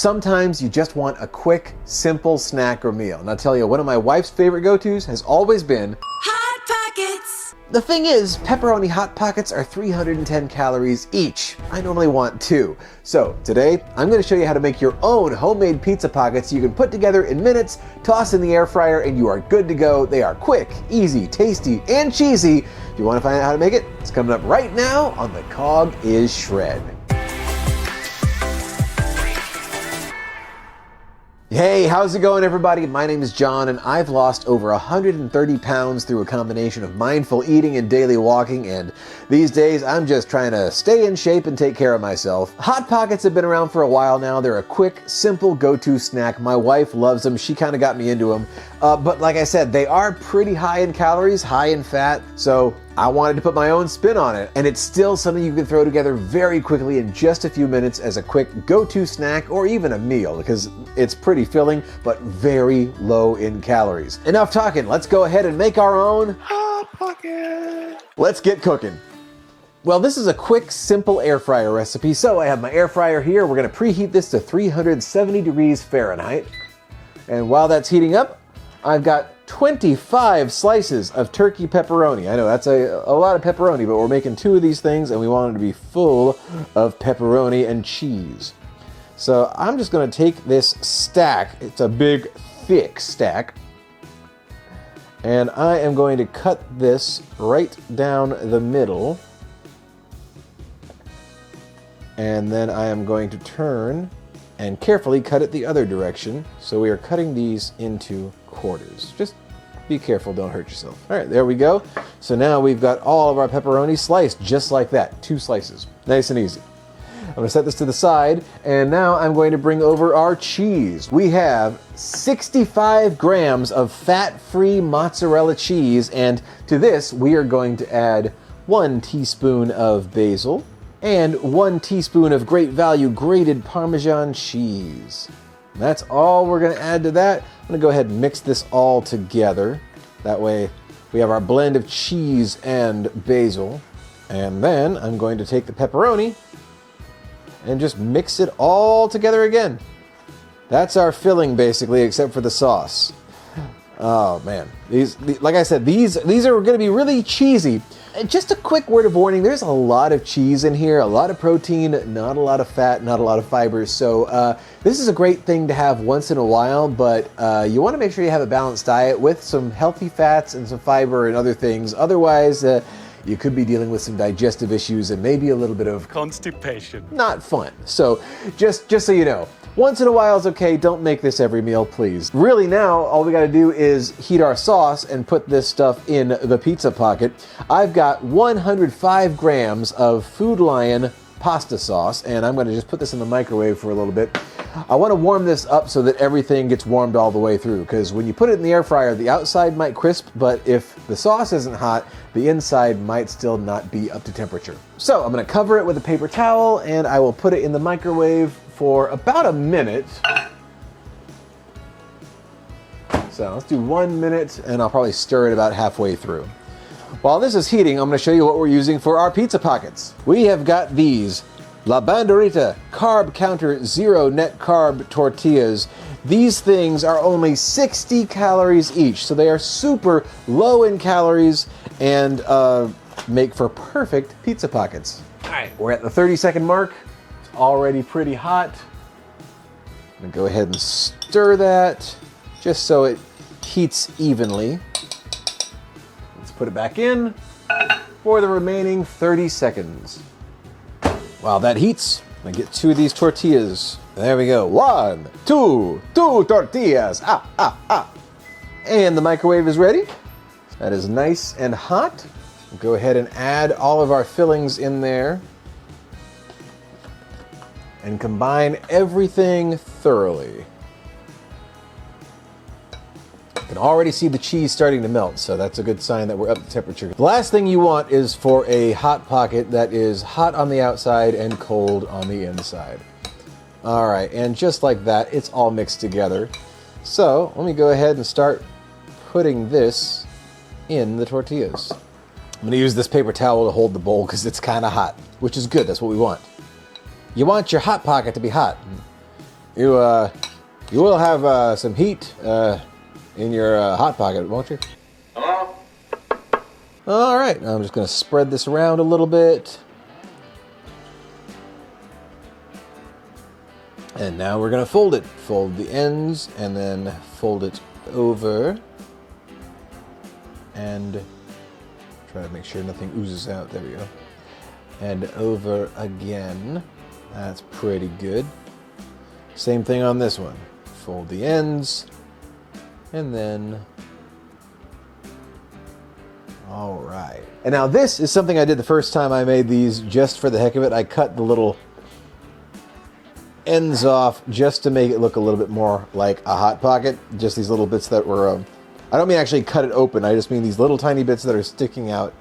Sometimes you just want a quick, simple snack or meal. And I'll tell you, one of my wife's favorite go-tos has always been Hot Pockets. The thing is, pepperoni Hot Pockets are 310 calories each. I normally want 2. So today, I'm going to show you how to make your own homemade pizza pockets you can put together in minutes, toss in the air fryer, and you are good to go. They are quick, easy, tasty, and cheesy. If you want to find out how to make it, it's coming up right now on The Cog is Shred. Hey, how's it going, everybody? My name is John, and I've lost over 130 pounds through a combination of mindful eating and daily walking, and these days I'm just trying to stay in shape and take care of myself. Hot Pockets have been around for a while now. They're a quick, simple go-to snack. My wife loves them. She kind of got me into them. But like I said, they are pretty high in calories, high in fat, so I wanted to put my own spin on it, and it's still something you can throw together very quickly in just a few minutes as a quick go-to snack or even a meal, because it's pretty filling but very low in calories. Enough talking, let's go ahead and make our own Hot Pocket. Let's get cooking. Well, this is a quick, simple air fryer recipe, so I have my air fryer here. We're gonna preheat this to 370 degrees Fahrenheit, and while that's heating up, I've got 25 slices of turkey pepperoni. I know that's a lot of pepperoni, but we're making 2 of these things and we want them to be full of pepperoni and cheese. So I'm just going to take this stack, it's a big thick stack, and I am going to cut this right down the middle, and then I am going to turn and carefully cut it the other direction. So we are cutting these into quarters. Just be careful, don't hurt yourself. All right, there we go. So now we've got all of our pepperoni sliced just like that, 2 slices. Nice and easy. I'm gonna set this to the side, and now I'm going to bring over our cheese. We have 65 grams of fat-free mozzarella cheese, and to this we are going to add 1 teaspoon of basil, and 1 teaspoon of great value grated Parmesan cheese. And that's all we're gonna add to that. I'm gonna go ahead and mix this all together. That way we have our blend of cheese and basil. And then I'm going to take the pepperoni and just mix it all together again. That's our filling basically, except for the sauce. Oh man, like I said, these are gonna be really cheesy. Just a quick word of warning, there's a lot of cheese in here, a lot of protein, not a lot of fat, not a lot of fiber. So this is a great thing to have once in a while, but you wanna make sure you have a balanced diet with some healthy fats and some fiber and other things. Otherwise, you could be dealing with some digestive issues and maybe a little bit of constipation. Not fun. So just so you know, once in a while is okay. Don't make this every meal, please. Really now, all we gotta do is heat our sauce and put this stuff in the pizza pocket. I've got 105 grams of Food Lion pasta sauce, and I'm gonna just put this in the microwave for a little bit. I wanna warm this up so that everything gets warmed all the way through, because when you put it in the air fryer, the outside might crisp, but if the sauce isn't hot, the inside might still not be up to temperature. So I'm gonna cover it with a paper towel, and I will put it in the microwave for about a minute. So let's do 1 minute, and I'll probably stir it about halfway through. While this is heating, I'm gonna show you what we're using for our pizza pockets. We have got these La Banderita Carb Counter Zero Net Carb Tortillas. These things are only 60 calories each, so they are super low in calories and make for perfect pizza pockets. All right, we're at the 30-second mark. It's already pretty hot. I'm gonna go ahead and stir that just so it heats evenly. Let's put it back in for the remaining 30 seconds. While that heats, I'm gonna get 2 of these tortillas. There we go. 1, 2 tortillas. And the microwave is ready. That is nice and hot. We'll go ahead and add all of our fillings in there and combine everything thoroughly. You can already see the cheese starting to melt, so that's a good sign that we're up to temperature. The last thing you want is for a Hot Pocket that is hot on the outside and cold on the inside. All right, and just like that, it's all mixed together. So let me go ahead and start putting this in the tortillas. I'm gonna use this paper towel to hold the bowl because it's kind of hot, which is good, that's what we want. You want your Hot Pocket to be hot. You will have some heat in your Hot Pocket, won't you? Hello? All right, I'm just gonna spread this around a little bit. And now we're gonna fold it. Fold the ends and then fold it over. And try to make sure nothing oozes out. There we go. And over again. That's pretty good. Same thing on this one. Fold the ends. And then... all right. And now this is something I did the first time I made these just for the heck of it. I cut the little ends off just to make it look a little bit more like a Hot Pocket. Just these little bits that were, I don't mean actually cut it open, I just mean these little tiny bits that are sticking out.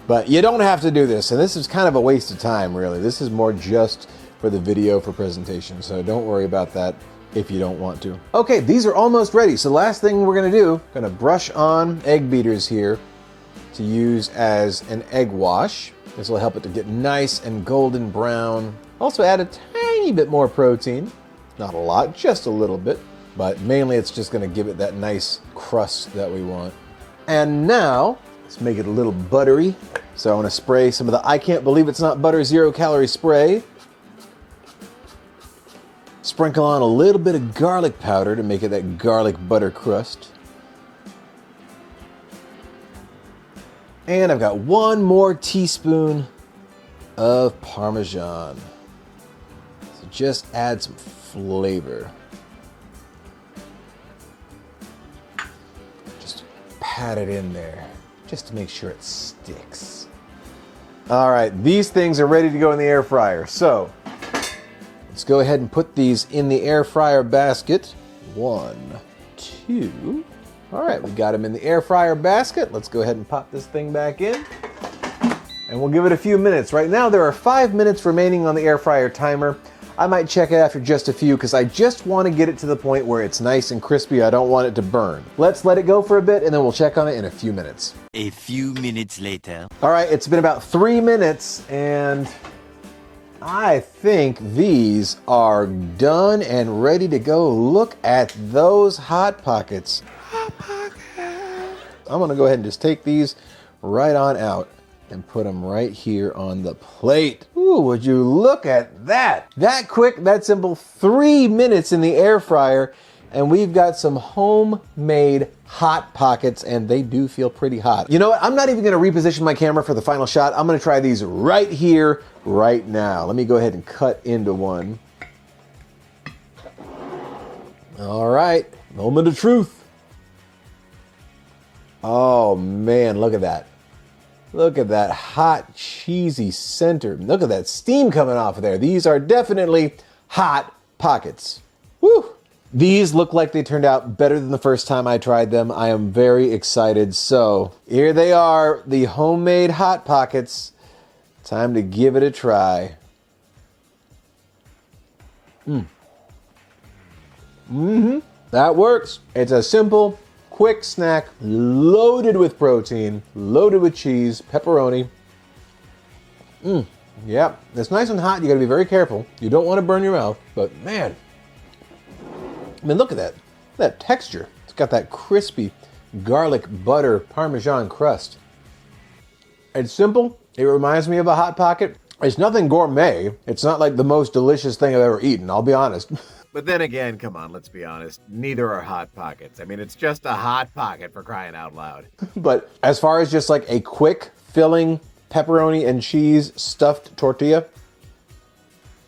But you don't have to do this, and this is kind of a waste of time, really. This is more just for the video for presentation, so don't worry about that if you don't want to. Okay, these are almost ready, so last thing we're gonna do, gonna brush on egg beaters here to use as an egg wash. This will help it to get nice and golden brown. Also add a tiny bit more protein. Not a lot, just a little bit. But mainly it's just gonna give it that nice crust that we want. And now, let's make it a little buttery. So I wanna spray some of the I Can't Believe It's Not Butter 0 Calorie spray. Sprinkle on a little bit of garlic powder to make it that garlic butter crust. And I've got 1 more teaspoon of Parmesan. So just add some flavor. Just pat it in there, just to make sure it sticks. All right, these things are ready to go in the air fryer. So let's go ahead and put these in the air fryer basket. 1, 2. All right, we got them in the air fryer basket. Let's go ahead and pop this thing back in. And we'll give it a few minutes. Right now, there are 5 minutes remaining on the air fryer timer. I might check it after just a few because I just want to get it to the point where it's nice and crispy. I don't want it to burn. Let's let it go for a bit and then we'll check on it in a few minutes. A few minutes later. All right, it's been about 3 minutes and I think these are done and ready to go. Look at those Hot Pockets. I'm gonna go ahead and just take these right on out and put them right here on the plate. Ooh, would you look at that? That quick, that simple, 3 minutes in the air fryer, and we've got some homemade Hot Pockets, and they do feel pretty hot. You know what? I'm not even gonna reposition my camera for the final shot. I'm gonna try these right here, right now. Let me go ahead and cut into one. All right, moment of truth. Oh man, look at that. Look at that hot, cheesy center. Look at that steam coming off of there. These are definitely Hot Pockets. Woo! These look like they turned out better than the first time I tried them. I am very excited. So here they are, the homemade Hot Pockets. Time to give it a try. That works. It's a simple, quick snack, loaded with protein, loaded with cheese, pepperoni. Yep, it's nice and hot. You gotta be very careful. You don't want to burn your mouth, but man, I mean, look at that. That texture. It's got that crispy garlic butter Parmesan crust. It's simple. It reminds me of a Hot Pocket. It's nothing gourmet. It's not like the most delicious thing I've ever eaten, I'll be honest. But then again, come on, let's be honest. Neither are Hot Pockets. I mean, it's just a Hot Pocket for crying out loud. But as far as just like a quick filling pepperoni and cheese stuffed tortilla,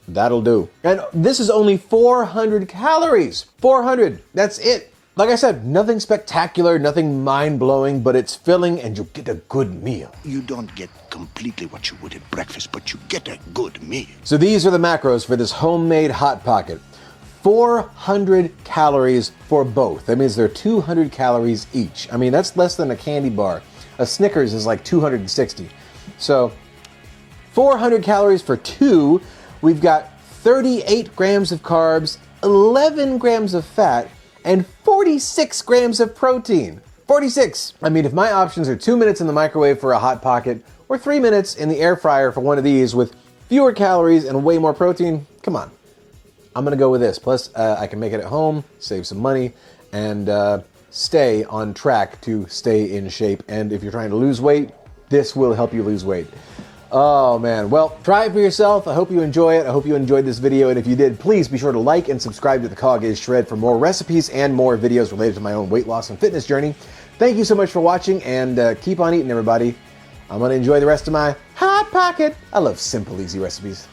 that'll do. And this is only 400 calories. 400, that's it. Like I said, nothing spectacular, nothing mind-blowing, but it's filling and you get a good meal. You don't get completely what you would at breakfast, but you get a good meal. So these are the macros for this homemade Hot Pocket. 400 calories for both. That means they're 200 calories each. I mean, that's less than a candy bar. A Snickers is like 260. So 400 calories for two. We've got 38 grams of carbs, 11 grams of fat, and 46 grams of protein. 46. I mean, if my options are 2 minutes in the microwave for a Hot Pocket or 3 minutes in the air fryer for one of these with fewer calories and way more protein, come on. I'm gonna go with this. Plus, I can make it at home, save some money, and stay on track to stay in shape. And if you're trying to lose weight, this will help you lose weight. Oh man, well, try it for yourself. I hope you enjoy it. I hope you enjoyed this video, and if you did, please be sure to like and subscribe to The Cog is Shred for more recipes and more videos related to my own weight loss and fitness journey. Thank you so much for watching, and keep on eating, everybody. I'm gonna enjoy the rest of my Hot Pocket. I love simple, easy recipes.